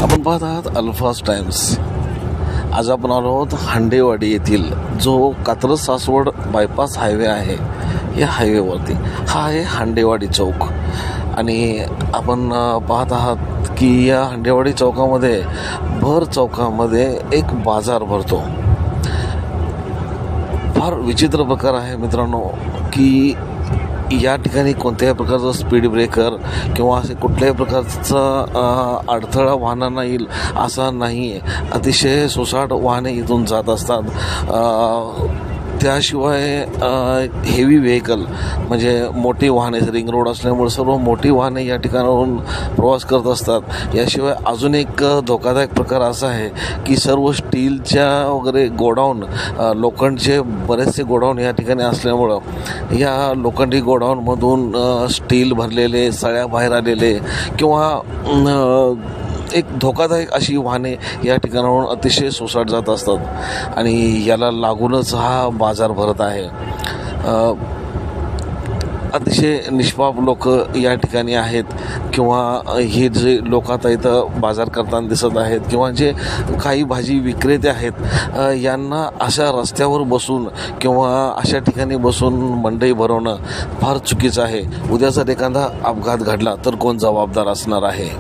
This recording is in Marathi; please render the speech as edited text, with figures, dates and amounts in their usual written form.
आपण पाहत आहात अल्फाज टाइम्स। आज आपण आलो आहोत हांडेवाडी येथील जो कात्रज सासवड बायपास हायवे आहे, या हायवेवरती हा आहे हांडेवाडी चौक। आणि आपण पाहत आहात की या हांडेवाडी चौकामध्ये भर चौकामध्ये एक बाजार भरतो। फार विचित्र प्रकार आहे मित्रांनो की या ठिकाणी कोणत्याही प्रकारचा स्पीड ब्रेकर किंवा असे कुठल्याही प्रकारचा अडथळा वाहनांना येईल असा नाही आहे। अतिशय सुसाट वाहने इथून जात असतात। त्याशिवाय हेवी व्हेकल म्हणजे मोठी वाहने, रिंग रोड असल्यामुळे सर्व मोठी वाहने या ठिकाणावरून प्रवास करत असतात। याशिवाय अजून एक धोकादायक प्रकार असा आहे की सर्व स्टीलच्या वगैरे गोडाऊन, लोखंडचे बरेचसे गोडाऊन या ठिकाणी असल्यामुळं या लोखंडी गोडाऊनमधून स्टील भरलेले, सळ्या बाहेर आलेले किंवा एक धोकादायक अशी वाहने या ठिकाणावरून अतिशय सुसाट जात असतात आणि याला लागूनच हा बाजार भरत आहे। अतिशय निष्पाप लोक या ठिकाणी आहेत किंवा हे जे लोक आता इथं बाजार करताना दिसत आहेत किंवा जे काही भाजी विक्रेते आहेत, यांना अशा रस्त्यावर बसून किंवा अशा ठिकाणी बसून मंडई भरवणं फार चुकीचं आहे। उद्या जर एखादा अपघात घडला तर कोण जबाबदार असणार आहे?